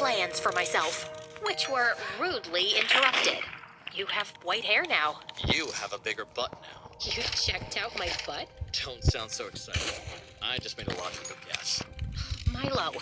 plans for myself, which were rudely interrupted. You have white hair now. You have a bigger butt now. You checked out my butt? Don't sound so excited. I just made a logical guess. Milo,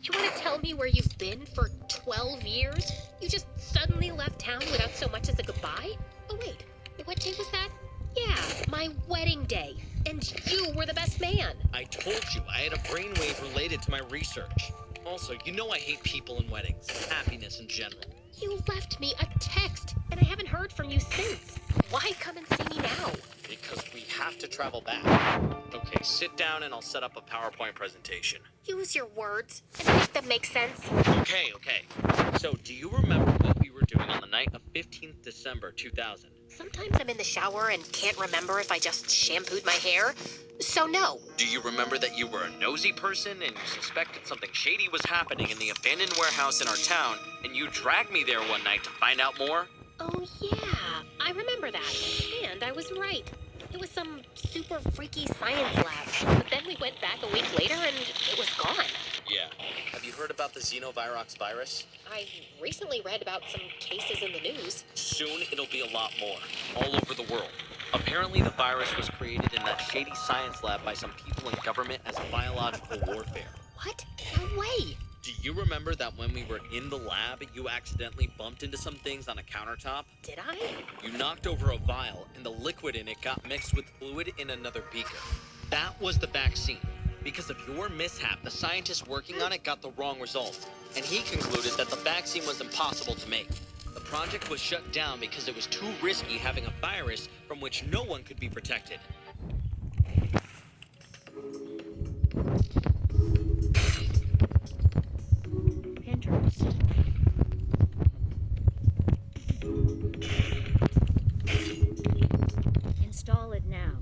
you want to tell me where you've been for 12 years? You just suddenly left town without so much as a goodbye? Oh wait, what day was that? Yeah, my wedding day. And you were the best man. I told you I had a brainwave related to my research. Also, you know I hate people and weddings, happiness in general. You left me a text, and I haven't heard from you since. Why come and see me now? Because we have to travel back. Okay, sit down and I'll set up a PowerPoint presentation. Use your words and make them make sense. Okay. So, do you remember what we were doing on the night of 15th December 2000? Sometimes I'm in the shower and can't remember if I just shampooed my hair. So no. Do you remember that you were a nosy person and you suspected something shady was happening in the abandoned warehouse in our town, and you dragged me there one night to find out more? Oh yeah, I remember that. And I was right. It was some super freaky science lab. But then we went back a week later and it was gone. Yeah. Have you heard about the Xenovirox virus? I recently read about some cases in the news. Soon it'll be a lot more, all over the world. Apparently the virus was created in that shady science lab by some people in government as biological warfare. What? No way. Do you remember that when we were in the lab, you accidentally bumped into some things on a countertop? Did I? You knocked over a vial, and the liquid in it got mixed with fluid in another beaker. That was the vaccine. Because of your mishap, the scientist working on it got the wrong result, and he concluded that the vaccine was impossible to make. The project was shut down because it was too risky having a virus from which no one could be protected. Pinterest. Install it now.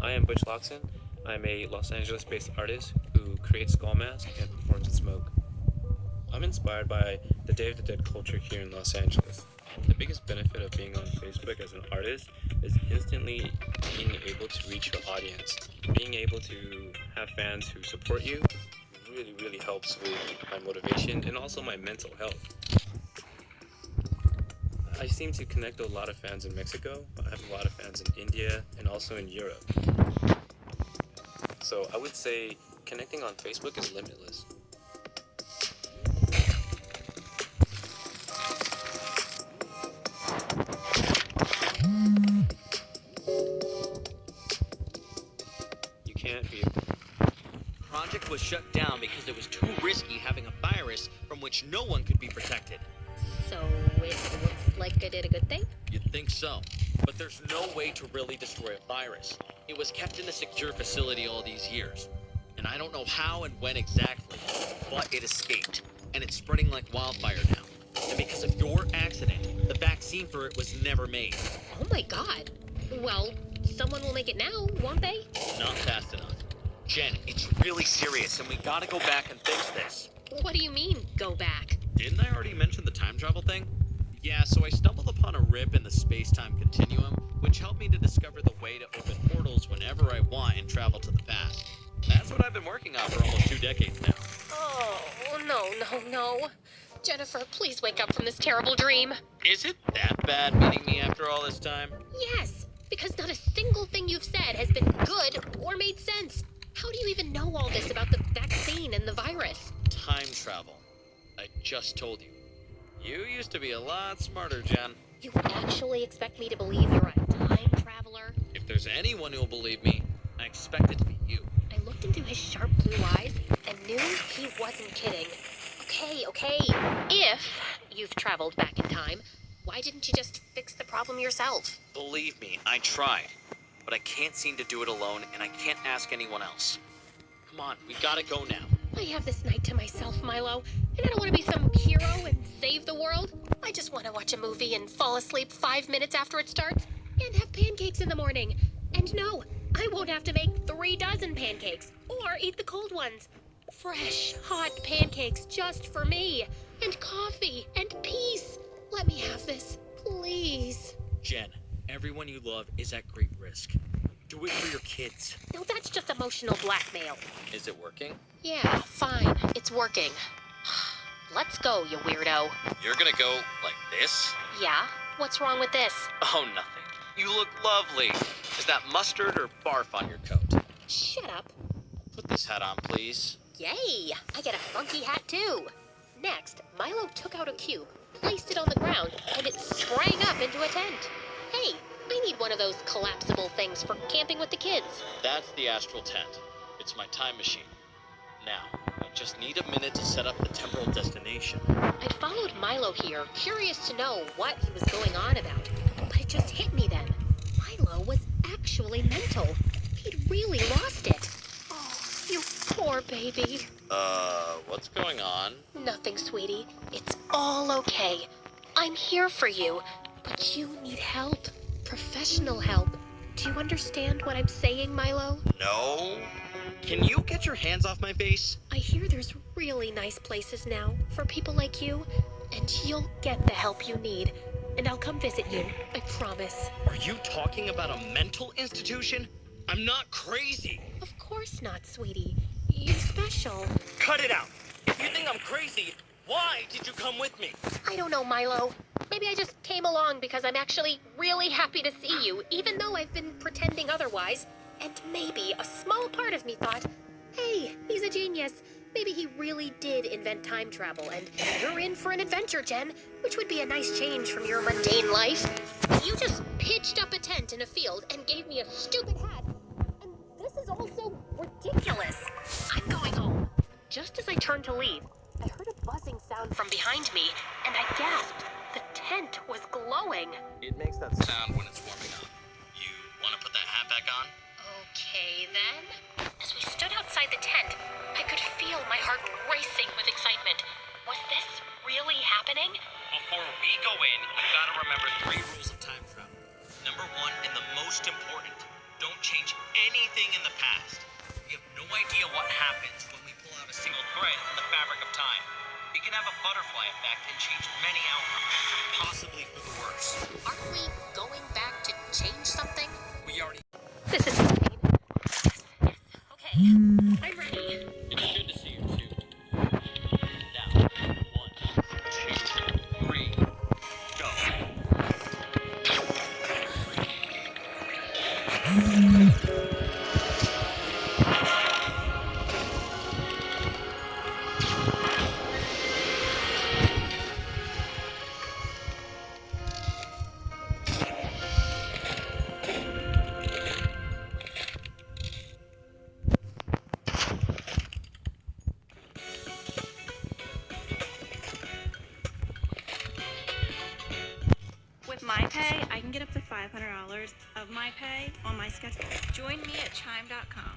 I am Butch Loxon. I'm a Los Angeles-based artist who creates skull masks and performs in smoke. I'm inspired by the Day of the Dead culture here in Los Angeles. The biggest benefit of being on Facebook as an artist is instantly being able to reach your audience. Being able to have fans who support you really helps with my motivation and also my mental health. I seem to connect with a lot of fans in Mexico. I have a lot of fans in India and also in Europe. So I would say connecting on Facebook is limitless. You can't be. Project was shut down because it was too risky having a virus from which no one could be protected. So it looks like I did a good thing? You'd think so, but there's no way to really destroy a virus. It was kept in a secure facility all these years, and I don't know how and when exactly, but it escaped, and it's spreading like wildfire now. And because of your accident, the vaccine for it was never made. Oh my god. Well, someone will make it now, won't they? Not fast enough. Jen, it's really serious, and we gotta go back and fix this. What do you mean, go back? Didn't I already mention the time travel thing? Yeah, so I stumbled upon a rip in the space-time continuum, which helped me to discover the way to open portals whenever I want and travel to the past. That's what I've been working on for almost 2 decades now. Oh, no. Jennifer, please wake up from this terrible dream. Is it that bad meeting me after all this time? Yes, because not a single thing you've said has been good or made sense. How do you even know all this about the vaccine and the virus? Time travel. I just told you. You used to be a lot smarter, Jen. You actually expect me to believe you're a time traveler? If there's anyone who'll believe me, I expect it to be you. I looked into his sharp blue eyes and knew he wasn't kidding. Okay. If you've traveled back in time, why didn't you just fix the problem yourself? Believe me, I tried. But I can't seem to do it alone, and I can't ask anyone else. Come on, we gotta go now. I have this night to myself, Milo, and I don't want to be some hero and save the world. I just want to watch a movie and fall asleep 5 minutes after it starts and have pancakes in the morning. And no, I won't have to make 3 dozen pancakes or eat the cold ones. Fresh, hot pancakes just for me, and coffee and peace. Let me have this, please. Jen, everyone you love is at great risk. Do it for your kids. No, that's just emotional blackmail. Is it working? Yeah, fine. It's working. Let's go, you weirdo. You're gonna go like this? Yeah? What's wrong with this? Oh, nothing. You look lovely. Is that mustard or barf on your coat? Shut up. Put this hat on, please. Yay! I get a funky hat too. Next, Milo took out a cube, placed it on the ground, and it sprang up into a tent. Hey, I need one of those collapsible things for camping with the kids. That's the astral tent. It's my time machine. Now, I just need a minute to set up the temporal destination. I followed Milo here, curious to know what he was going on about. But it just hit me then. Milo was actually mental. He'd really lost it. Oh, you poor baby. What's going on? Nothing, sweetie. It's all okay. I'm here for you. But you need help. Professional help. Do you understand what I'm saying, Milo? No. Can you get your hands off my face? I hear there's really nice places now for people like you, and you'll get the help you need. And I'll come visit you, I promise. Are you talking about a mental institution? I'm not crazy. Of course not, sweetie. You're special. Cut it out. If you think I'm crazy, why did you come with me? I don't know, Milo. Maybe I just came along because I'm actually really happy to see you, even though I've been pretending otherwise. And maybe a small part of me thought, hey, he's a genius. Maybe he really did invent time travel, and you're in for an adventure, Jen, which would be a nice change from your mundane life. You just pitched up a tent in a field and gave me a stupid hat. And this is also ridiculous. I'm going home. Just as I turned to leave, I heard a buzzing sound from behind me, and I gasped. The tent was glowing. It makes that sound when it's warming up. You want to put that hat back on? Okay, then. As we stood outside the tent, I could feel my heart racing with excitement. Was this really happening? Before we go in, you gotta remember 3 rules of time travel. Number 1, and the most important, don't change anything in the past. We have no idea what happens when we pull out a single thread in the fabric of time. It can have a butterfly effect and change many outcomes, possibly for the worse. Aren't we going back to change something? We already... This is insane. Yes. Okay. I'm ready. It's good to see you, too. Now, 1, 2, 3, go. With my pay, I can get up to $500 of my pay on my schedule. Join me at chime.com.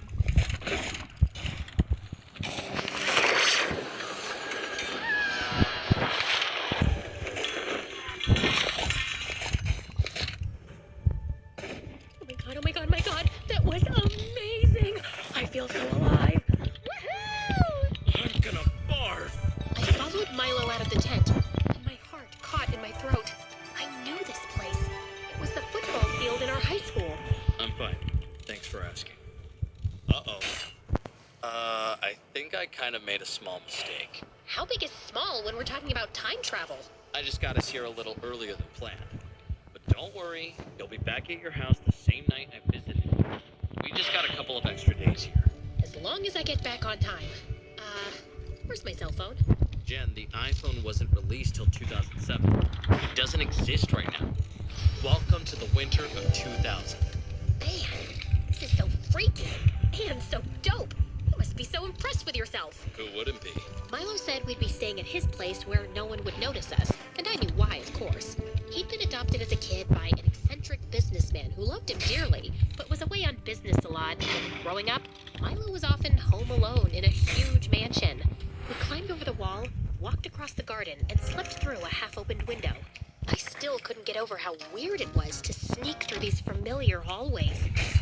Oh my god, that was amazing! I feel so alive. Woohoo! I'm gonna barf. I followed Milo out of the tent, and my heart caught in my throat. I knew this place. It was the football field in our high school. I'm fine. Thanks for asking. Uh-oh. I think I kind of made a small mistake. How big is small when we're talking about time travel? I just got us here a little earlier than planned. But don't worry, you'll be back at your house the same night I visited. We just got a couple of extra days here. As long as I get back on time. Where's my cell phone? Jen, the iPhone wasn't released till 2007. It doesn't exist right now. Welcome to the winter of 2000. Man, this is so freaky and so dope. You must be so impressed with yourself. Who wouldn't be? Milo said we'd be staying at his place where no one would notice us, and I knew why, of course. He'd been adopted as a kid by an eccentric businessman who loved him dearly, but was away on business a lot, and growing up, Milo was often home alone in a huge mansion. We climbed over the wall, walked across the garden, and slipped through a half-opened window. I still couldn't get over how weird it was to sneak through these familiar hallways.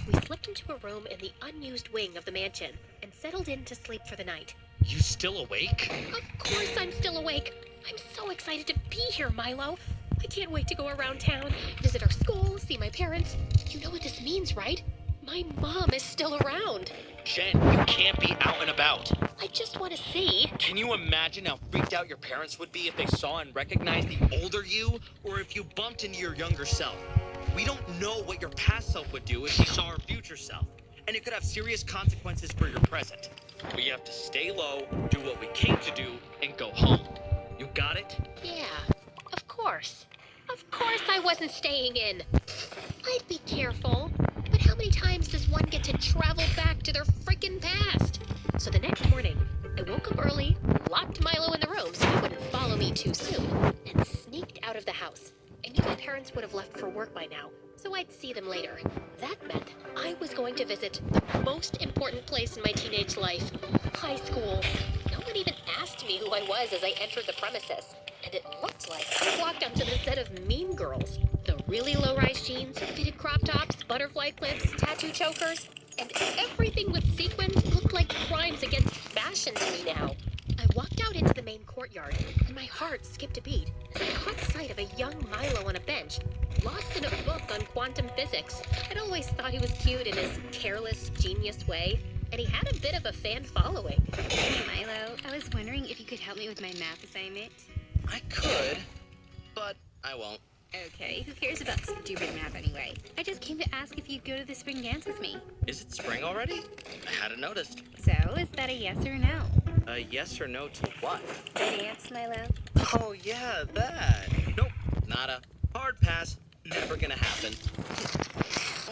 We slipped into a room in the unused wing of the mansion and settled in to sleep for the night. You still awake? Of course I'm still awake. I'm so excited to be here, Milo. I can't wait to go around town, visit our school, see see my parents. You know what this means, right? My mom is still around. Jen, you can't be out and about. I just want to see. Can you imagine how freaked out your parents would be if they saw and recognized the older you, or if you bumped into your younger self? We don't know what your past self would do if she saw her future self, and it could have serious consequences for your present. We have to stay low, do what we came to do, and go home. You got it? Yeah, of course. Of course I wasn't staying in. I'd be careful. But how many times does one get to travel back to their frickin' past? So the next morning, I woke up early, locked Milo in the room so he wouldn't follow me too soon, and sneaked out of the house. I knew my parents would have left for work by now, so I'd see them later. That meant I was going to visit the most important place in my teenage life, high school. No one even asked me who I was as I entered the premises, and it looked like I walked onto the set of Mean Girls. The really low-rise jeans, fitted crop tops, butterfly clips, tattoo chokers, and everything with sequins looked like crimes against fashion to me now. I walked out into the main courtyard, and my heart skipped a beat as I caught sight of a young Milo on a bench, lost in a book on quantum physics. I'd always thought he was cute in his careless, genius way, and he had a bit of a fan following. Hey Milo, I was wondering if you could help me with my math assignment. I could, but I won't. Okay, who cares about stupid math anyway? I just came to ask if you'd go to the spring dance with me. Is it spring already? I hadn't noticed. So, is that a yes or no? A yes or no to what? The dance, Milo? Oh yeah, that. Nope, nada. Hard pass. Never gonna happen.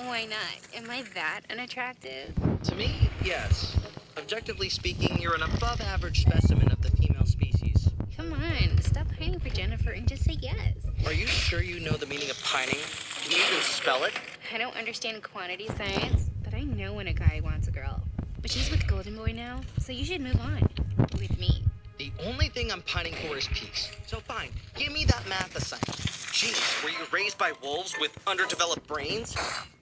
Why not? Am I that unattractive? To me, yes. Objectively speaking, you're an above-average specimen of the female species. Come on, stop pining for Jennifer and just say yes. Are you sure you know the meaning of pining? Can you even spell it? I don't understand quantity science, but I know when a guy wants a girl. But she's with Golden Boy now, so you should move on. With me. The only thing I'm pining for is peace. So fine, give me that math assignment. Jeez, were you raised by wolves with underdeveloped brains?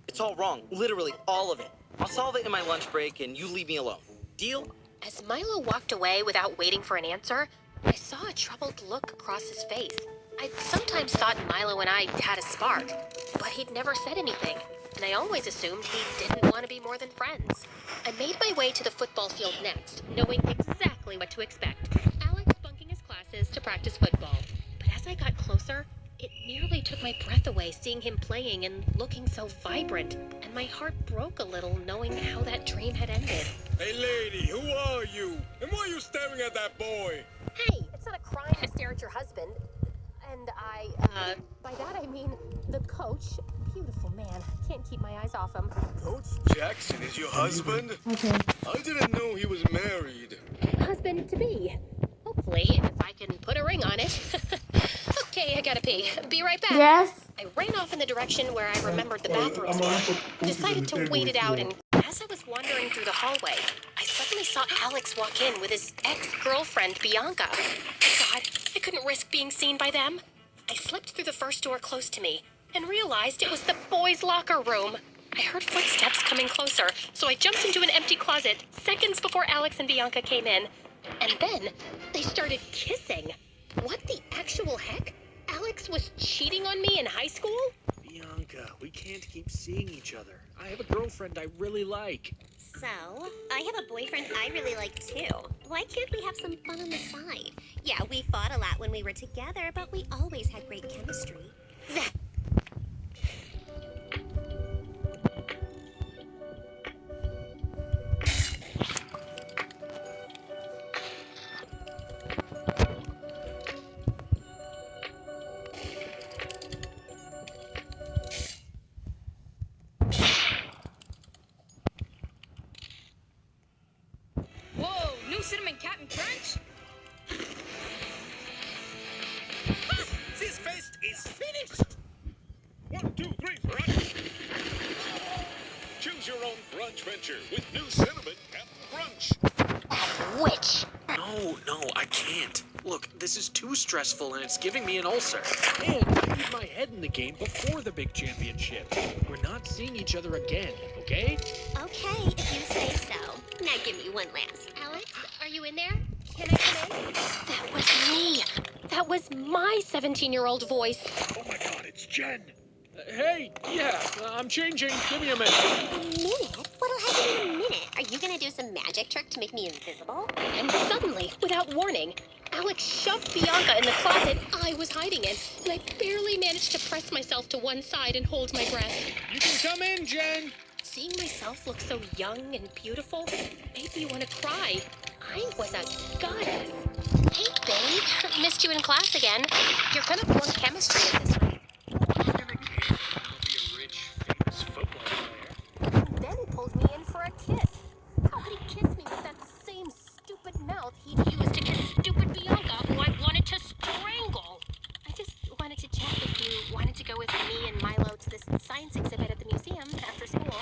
It's all wrong, literally all of it. I'll solve it in my lunch break and you leave me alone. Deal? As Milo walked away without waiting for an answer, I saw a troubled look across his face. I'd sometimes thought Milo and I had a spark, but he'd never said anything, and I always assumed he didn't want to be more than friends. I made my way to the football field next, knowing exactly what to expect. Alex bunking his classes to practice football. But as I got closer, it nearly took my breath away seeing him playing and looking so vibrant, and my heart broke a little knowing how that dream had ended. Hey lady, who are you? And why are you staring at that boy? Hey, it's not a crime to stare at your husband. And by that I mean the coach. Beautiful man. Can't keep my eyes off him. Coach Jackson is your husband? Okay. I didn't know he was married. Husband to be. Hopefully, if I can put a ring on it. Okay, I gotta pee. Be right back. Yes. I ran off in the direction where I remembered the bathrooms I'm were. Decided to wait it out, and as I was wandering through the hallway, I suddenly saw Alex walk in with his ex-girlfriend, Bianca. God, I couldn't risk being seen by them. I slipped through the first door close to me and realized it was the boys' locker room. I heard footsteps coming closer, so I jumped into an empty closet seconds before Alex and Bianca came in. And then they started kissing. What the actual heck? Alex was cheating on me in high school? Bianca, we can't keep seeing each other. I have a girlfriend I really like. So, I have a boyfriend I really like too. Why can't we have some fun on the side? Yeah, we fought a lot when we were together, but we always had great chemistry. Whoa, new cinnamon Captain Crunch? This feast is finished! 1, 2, 3, crunch! Choose your own crunch venture with new cinnamon Captain Crunch. Which? No, I can't. Look, this is too stressful and it's giving me an ulcer. And I need my head in the game before the big championship. We're not seeing each other again, okay? Okay, if you say so. Now give me one last. Alex, are you in there? Can I come in? That was me. That was my 17-year-old voice. Oh my god, it's Jen! Hey, yeah, I'm changing. Give me a minute. A minute? What'll happen in a minute? Are you gonna do some magic trick to make me invisible? And suddenly, without warning, Alex shoved Bianca in the closet I was hiding in, and I barely managed to press myself to one side and hold my breath. You can come in, Jen. Seeing myself look so young and beautiful made me want to cry. I was a goddess. Hey, babe. Missed you in class again. You're gonna flunk chemistry at this rate. I'm gonna care. I'll be a rich, famous football player. And then he pulled me in for a kiss. How could he kiss me with that same stupid mouth he'd used to kiss stupid Bianca, who I wanted to strangle? I just wanted to check if you wanted to go with me and Milo to this science exhibit at the museum after school.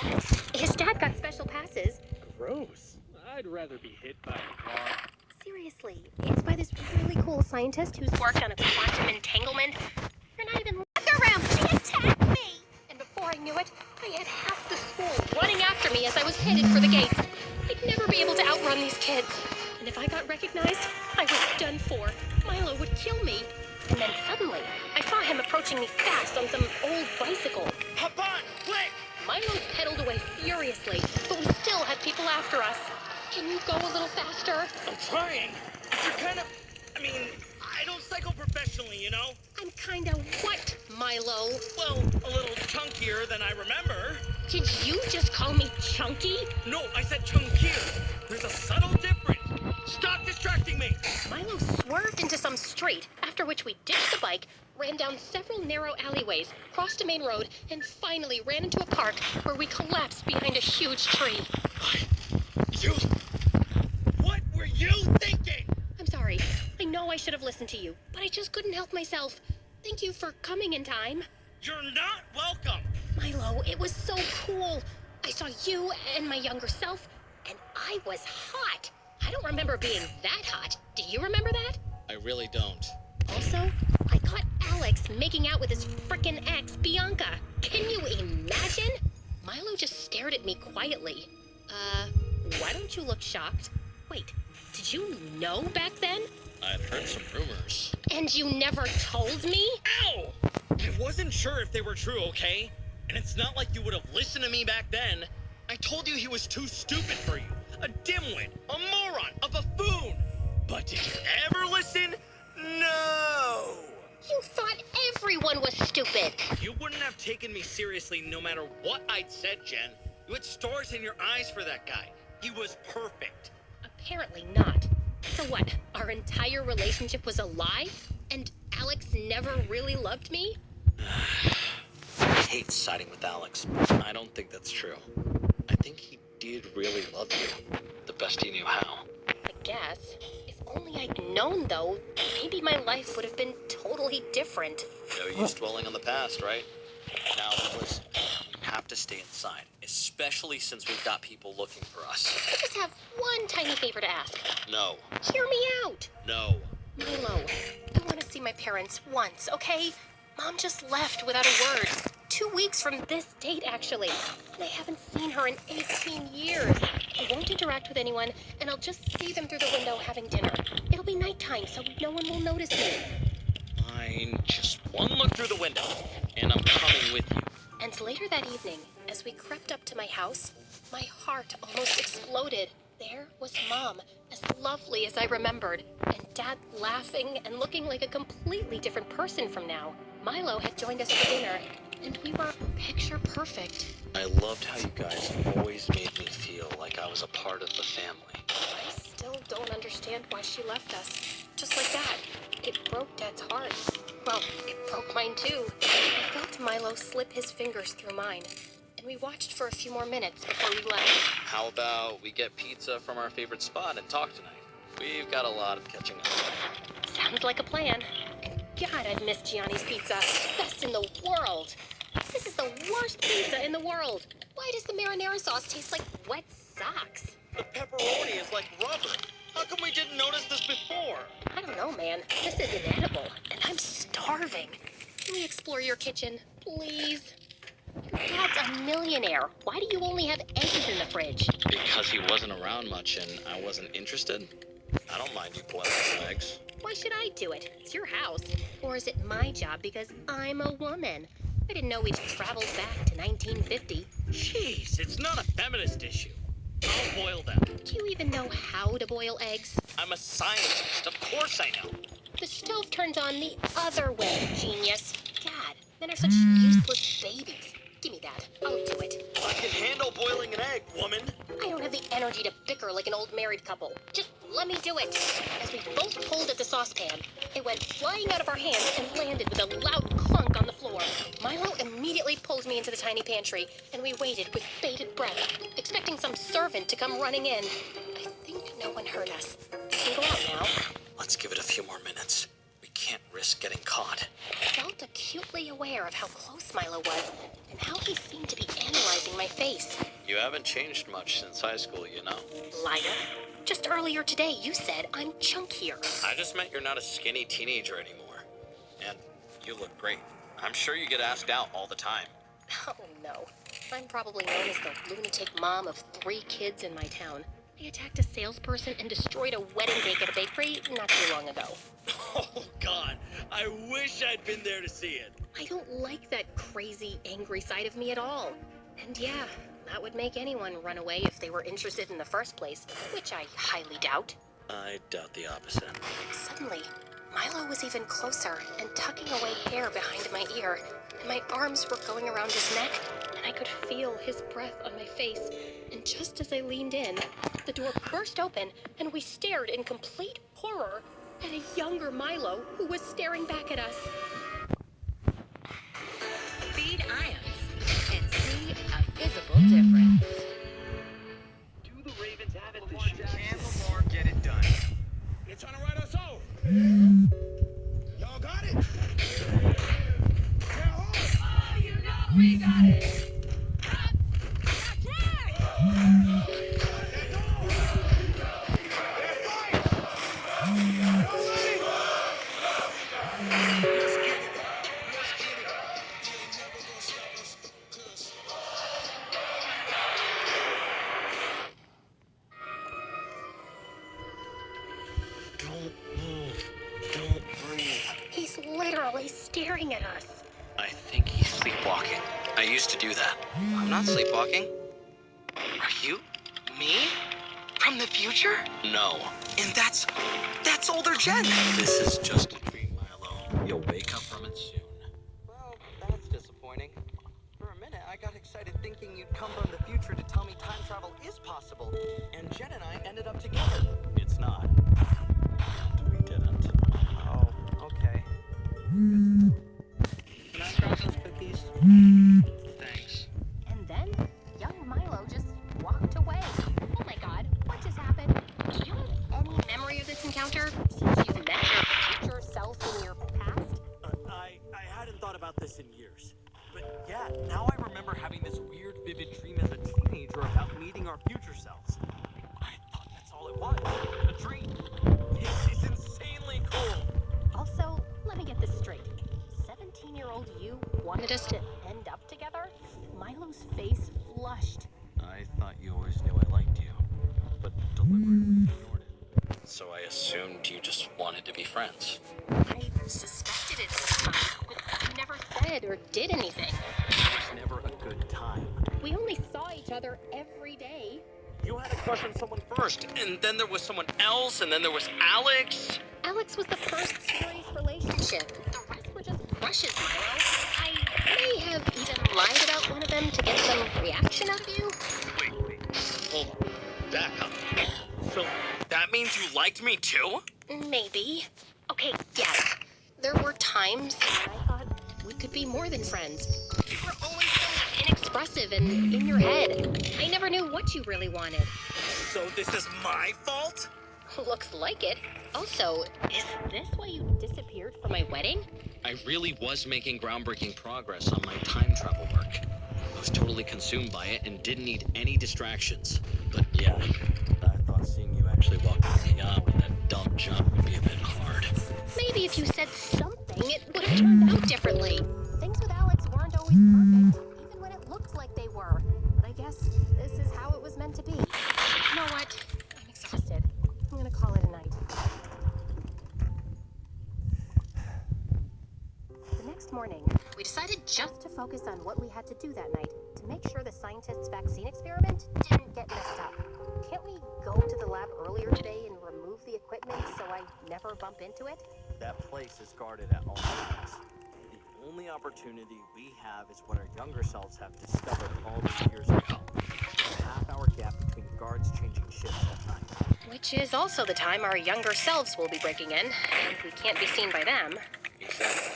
His dad got special passes. Gross. I'd rather be hit by a car. Seriously, it's by this really cool scientist who's worked on a quantum entanglement. You're not even Look around! She attacked me! And before I knew it, I had half the school running after me as I was headed for the gates. I'd never be able to outrun these kids. And if I got recognized, I was done for. Milo would kill me. And then suddenly, I saw him approaching me fast on some old bicycle. Hop on, quick! Milo pedaled away furiously, but we still had people after us. Can you go a little faster? I'm trying. You're kind of... I don't cycle professionally, you know? I'm kinda what, Milo? Well, a little chunkier than I remember. Did you just call me chunky? No, I said chunkier. There's a subtle difference. Stop distracting me! Milo swerved into some street, after which we ditched the bike, ran down several narrow alleyways, crossed a main road, and finally ran into a park where we collapsed behind a huge tree. What were you thinking? I'm sorry. I know I should have listened to you, but I just couldn't help myself. Thank you for coming in time. You're not welcome. Milo, it was so cool. I saw you and my younger self, and I was hot. I don't remember being that hot. Do you remember that? I really don't. Also, I caught Alex making out with his frickin' ex, Bianca. Can you imagine? Milo just stared at me quietly. Why don't you look shocked? Wait, did you know back then? I'd heard some rumors. And you never told me? Ow! I wasn't sure if they were true, okay? And it's not like you would have listened to me back then. I told you he was too stupid for you. A dimwit, a moron, a buffoon. But did you ever listen? No! You thought everyone was stupid. You wouldn't have taken me seriously no matter what I'd said, Jen. You had stars in your eyes for that guy. He was perfect. Apparently not. So what, our entire relationship was a lie? And Alex never really loved me? I hate siding with Alex. I don't think that's true. I think he did really love you. The best he knew how. I guess. If only I'd known, though, maybe my life would have been totally different. No use dwelling on the past, right? Now, listen. We have to stay inside, especially since we've got people looking for us. I just have one tiny favor to ask. No. Hear me out. No. Milo, I want to see my parents once, okay? Mom just left without a word. 2 weeks from this date, actually. And I haven't seen her in 18 years. I won't interact with anyone, and I'll just see them through the window having dinner. It'll be nighttime, so no one will notice me. Fine. Just one look through the window, and I'm coming with you. And later that evening, as we crept up to my house, my heart almost exploded. There was Mom, as lovely as I remembered, and Dad laughing and looking like a completely different person from now. Milo had joined us for dinner, and we were picture perfect. I loved how you guys always made me feel like I was a part of the family. I still don't understand why she left us. Just like that. It broke Dad's heart. Well, it broke mine too. I felt Milo slip his fingers through mine, and we watched for a few more minutes before we left. How about we get pizza from our favorite spot and talk tonight? We've got a lot of catching up. Sounds like a plan. And God, I've missed Gianni's pizza. Best in the world. This is the worst pizza in the world. Why does the marinara sauce taste like wet socks? The pepperoni is like rubber. How come we didn't notice this before? I don't know, man. This is inedible, and I'm starving. Can we explore your kitchen, please? Your dad's a millionaire. Why do you only have eggs in the fridge? Because he wasn't around much and I wasn't interested. I don't mind you pulling out some eggs. Why should I do it? It's your house. Or is it my job because I'm a woman? I didn't know we'd traveled back to 1950. Jeez, it's not a feminist issue. I'll boil them. Do you even know how to boil eggs? I'm a scientist. Of course I know. The stove turns on the other way, genius. God, men are such useless babies. Give me that. I'll do it. I can handle boiling an egg, woman. I don't have the energy to bicker like an old married couple. Just let me do it. As we both pulled at the saucepan, it went flying out of our hands and landed with a loud clunk on the floor. Milo immediately pulled me into the tiny pantry, and we waited with bated breath, expecting some servant to come running in. I think no one heard us. We can go out now. Let's give it a few more minutes. We can't risk getting caught. I felt acutely aware of how close Milo was, and how he seemed to be analyzing my face. You haven't changed much since high school, you know. Liar. Just earlier today, you said I'm chunkier. I just meant you're not a skinny teenager anymore. And you look great. I'm sure you get asked out all the time. Oh, no. I'm probably known as the lunatic mom of 3 kids in my town. I attacked a salesperson and destroyed a wedding cake at a bakery not too long ago. Oh, God. I wish I'd been there to see it. I don't like that crazy, angry side of me at all. And yeah, that would make anyone run away if they were interested in the first place, which I highly doubt. I doubt the opposite. Suddenly, Milo was even closer and tucking away hair behind my ear, and my arms were going around his neck, and I could feel his breath on my face. And just as I leaned in, the door burst open, and we stared in complete horror at a younger Milo who was staring back at us. Feed ions and see a visible difference. Do the Ravens have it this year? Can Lamar get it done? You're trying to write us off. Y'all got it? Oh, you know we got it. That's right. Don't move. Don't breathe. He's literally staring at us. I think he's sleepwalking. I used to do that. I'm not sleepwalking. Are you? Me? From the future? No. And that's older Jen. This is just a dream, Milo. You'll wake up from it soon. Well, that's disappointing. For a minute, I got excited thinking you'd come from the future to tell me time travel is possible. And Jen and I ended up together. It's not. And we didn't. Oh, okay. Can I try those cookies? Thanks. And then, young Milo just walked away. Oh my god, what just happened? Do you have any memory of this encounter since you've met your future self in your past? I hadn't thought about this in years. But yeah, now I remember having this weird, vivid dream as a teenager about meeting our future selves. I thought that's all it was. A dream. It's insanely cool. Also, let me get this straight. 17-year-old you wanted us to end up together? Milo's face flushed. I thought you always knew I liked you, but deliberately ignored it. So I assumed you just wanted to be friends. I suspected it somehow, but you never said or did anything. It was never a good time. We only saw each other every day. You had a crush on someone First, and then there was someone else, and then there was Alex. Alex was the first serious relationship. The rest were just crushes, Milo. I may have even lied about one of them to get some reaction out of you. Wait. Hold on. Back up. So, that means you liked me too? Maybe. Okay, yes. There were times when I thought we could be more than friends. You were always so inexpressive and in your head. I never knew what you really wanted. So this is my fault? Looks like it. Also, is this why you disappeared from my wedding? I really was making groundbreaking progress on my time travel work. I was totally consumed by it and didn't need any distractions. But yeah, I thought seeing you actually walking me up in a dumb jump would be a bit hard. Maybe if you said something, it would have turned out differently. Things with Alex weren't always perfect, even when it looked like they were. But I guess this is how it was meant to be. You know what? I'm exhausted. I'm gonna call it a night. The next next morning, we decided just to focus on what we had to do that night to make sure the scientists' vaccine experiment didn't get messed up. Can't we go to the lab earlier today and remove the equipment so I never bump into it? That place is guarded at all times. The only opportunity we have is what our younger selves have discovered all these years ago. There's a half-hour gap between guards changing shifts at night. Which is also the time our younger selves will be breaking in, and we can't be seen by them. Exactly.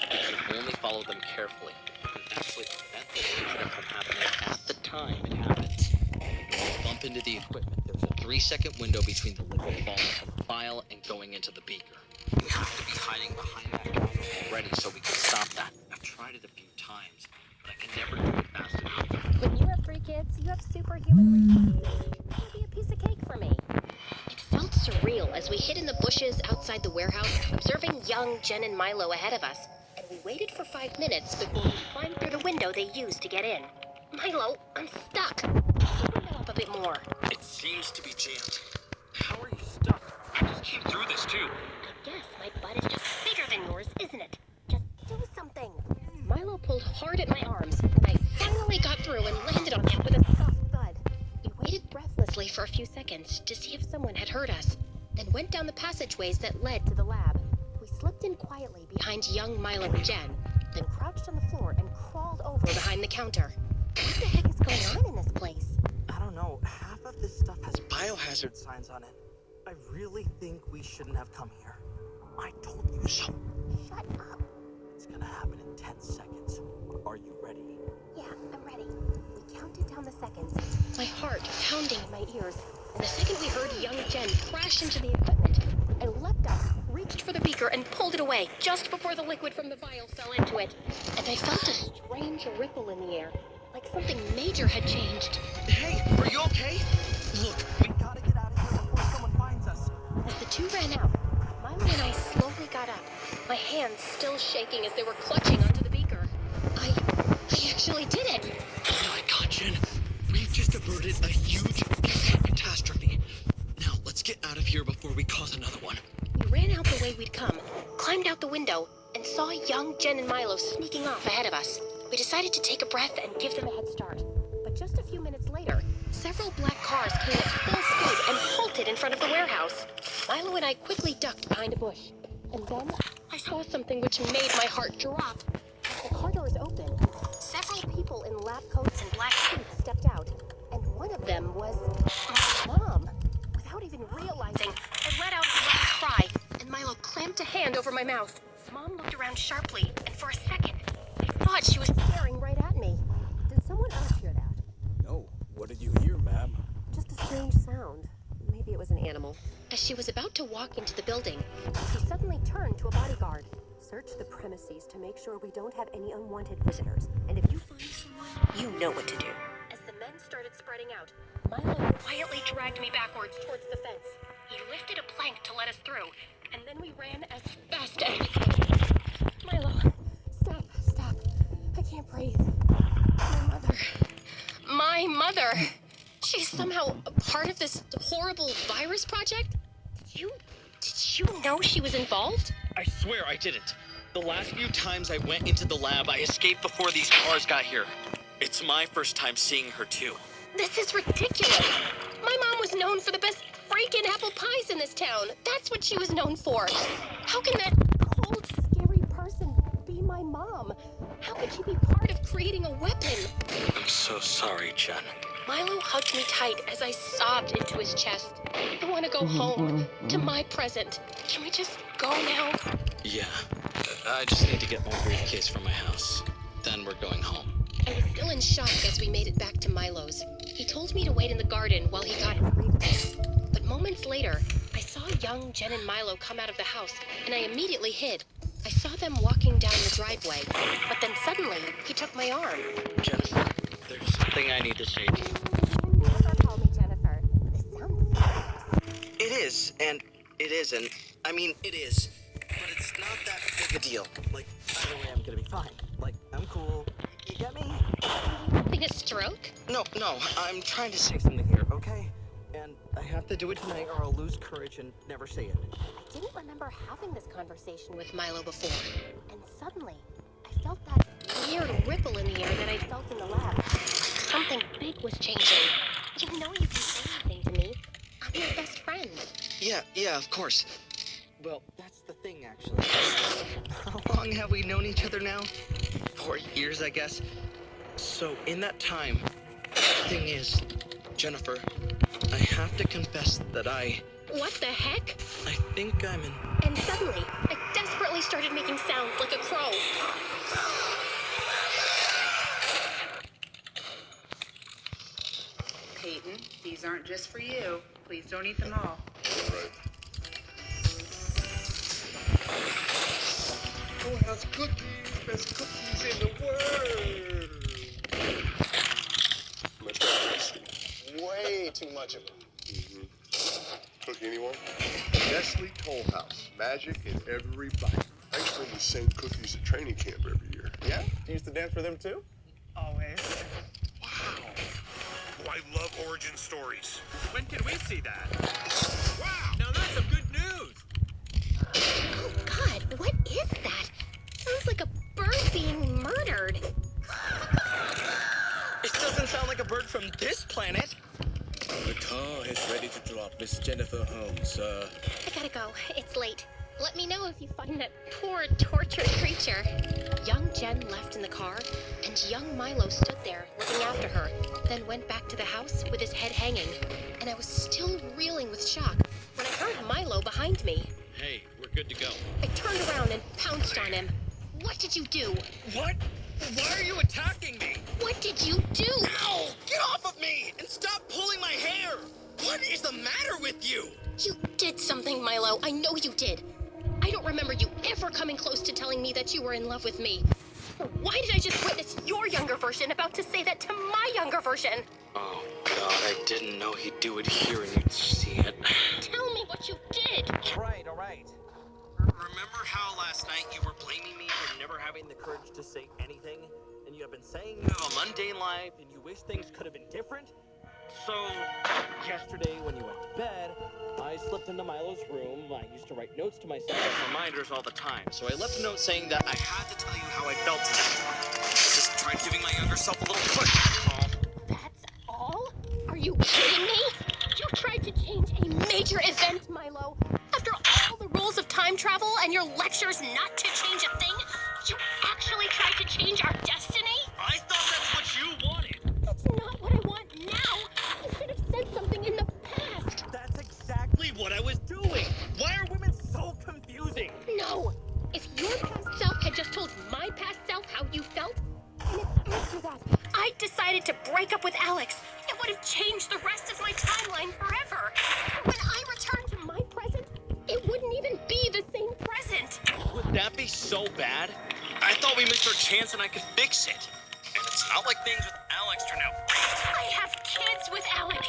You can only follow them carefully and actually prevent the incident from happening at the time it happens. When you bump into the equipment, there's a 3-second window between the liquid falling from the vial and going into the beaker. You have to be hiding behind that counter already so we can stop that. I've tried it a few times, but I can never do it fast enough. When you have 3 kids, you have superhuman reflexes. That'll be a piece of cake for me. It felt surreal as we hid in the bushes outside the warehouse, observing young Jen and Milo ahead of us. And we waited for 5 minutes before we climbed through the window they used to get in. Milo, I'm stuck. Push the window up a bit more. It seems to be jammed. How are you stuck? I just came through this too. I guess my butt is just bigger than yours, isn't it? Just do something. Milo pulled hard at my arms, and I finally got through and landed on it with a soft thud. We waited breathlessly for a few seconds to see if someone had heard us, then went down the passageways that led to the lab. We slipped in quietly behind young Milo and Jen, then crouched on the floor and crawled over behind the counter. What the heck is going on in this place? I don't know, half of this stuff has biohazard signs on it. I really think we shouldn't have come here. I told you so. Shut up. It's gonna happen in 10 seconds. Are you ready? Yeah, I'm ready. We counted down the seconds, my heart pounding in my ears. And the second we heard young Jen crash into the equipment, I leapt up, reached for the beaker, and pulled it away just before the liquid from the vial fell into it. And I felt a strange ripple in the air, like something major had changed. Hey, are you okay? Look, we gotta get out of here before someone finds us. As the two ran out, Milo and I slowly got up, my hands still shaking as they were clutching onto the beaker. I actually did it! Oh my god, Jen. We've just averted a huge catastrophe. Now, let's get out of here before we cause another one. We ran out the way we'd come, climbed out the window, and saw young Jen and Milo sneaking off ahead of us. We decided to take a breath and give them a head start. But just a few minutes later, several black cars came at full speed and halted in front of the warehouse. Milo and I quickly ducked behind a bush. And then I saw something which made my heart drop. As the car doors opened, several people in lab coats and black suits stepped out. And one of them was my mom. Without even realizing, I let out a loud cry, and Milo clamped a hand over my mouth. Mom looked around sharply, and for a second, I thought she was staring right at me. Did someone else hear that? No. What did you hear, ma'am? Just a strange sound. Maybe it was an animal. As she was about to walk into the building, she suddenly turned to a bodyguard. Search the premises to make sure we don't have any unwanted visitors. And if you find someone, you know what to do. As the men started spreading out, Milo quietly dragged me backwards towards the fence. He lifted a plank to let us through, and then we ran as fast as we could. Milo, stop. I can't breathe. My mother. She's somehow a part of this horrible virus project? Did you know she was involved? I swear I didn't. The last few times I went into the lab, I escaped before these cars got here. It's my first time seeing her too. This is ridiculous. My mom was known for the best freaking apple pies in this town. That's what she was known for. How can that cold, scary person be my mom? How could she be part of creating a weapon? I'm so sorry, Jen. Milo hugged me tight as I sobbed into his chest. I want to go home, to my present. Can we just go now? Yeah. I just need to get my briefcase from my house. Then we're going home. I was still in shock as we made it back to Milo's. He told me to wait in the garden while he got his briefcase. But moments later, I saw young Jen and Milo come out of the house, and I immediately hid. I saw them walking down the driveway, but then suddenly, he took my arm. Jennifer, there's something I need to say to you. Never call me Jennifer. This sounds serious. It is, and it isn't. I mean, it is. But it's not that big a deal. Like, by the way, I'm gonna be fine. Like, I'm cool. You get me? Having a stroke? No, I'm trying to say something here, okay? And I have to do it tonight or I'll lose courage and never say it. I didn't remember having this conversation with Milo before. And suddenly, felt that weird ripple in the air that I felt in the lab. Something big was changing. You know you can say anything to me. I'm your best friend. Yeah, of course. Well, that's the thing, actually. How long have we known each other now? 4 years, I guess. So, in that time, the thing is, Jennifer, I have to confess that What the heck? I think I'm in... And suddenly, I desperately started making sounds like a crow. Peyton, these aren't just for you. Please don't eat them all. Right. Who has cookies? Best cookies in the world. Much better. Way too much of them. Cookie, anyone? Nestle Toll House. Magic in every bite. I used to bring the same cookies at training camp every year. Yeah? You used to dance for them too? Always. Oh, I love origin stories. When can we see that? Wow! Now that's some good news! Oh God, what is that? Sounds like a bird being murdered. It doesn't sound like a bird from this planet. The car is ready to drop Miss Jennifer home, sir. I gotta go. It's late. Let me know if you find that poor, tortured creature. Young Jen left in the car, and young Milo stood there, looking after her, then went back to the house with his head hanging. And I was still reeling with shock when I heard Milo behind me. Hey, we're good to go. I turned around and pounced on him. What did you do? What? Why are you attacking me? What did you do? Ow! Get off of me! And stop pulling my hair! What is the matter with you? You did something, Milo. I know you did. I don't remember you ever coming close to telling me that you were in love with me. So why did I just witness your younger version about to say that to my younger version? Oh, God, I didn't know he'd do it here and you'd see it. Tell me what you did. All right. Remember how last night you were blaming me for never having The courage to say anything, and you have been saying you have a mundane life, and you wish things could have been different. So, yesterday when you went to bed, I slipped into Milo's room. I used to write notes to myself as reminders all the time. So I left a note saying that I had to tell you how I felt tonight. I just tried giving my younger self a little push, that's all. That's all? Are you kidding me? You tried to change a major event, Milo. After all the rules of time travel and your lectures not to change a thing, you actually tried to change our destiny? I thought that's what you wanted. That's not what I want now. You should have said something in the past. That's exactly what I was doing. Why are women so confusing? No. If your past self had just told my past self how you felt, and if after that I decided to break up with Alex, it would have changed the rest of my timeline forever. When I returned to my present, it wouldn't even be the same present. Would that be so bad? I thought we missed our chance and I could fix it. And it's not like things with Alex turned out great. I have kids with Alex.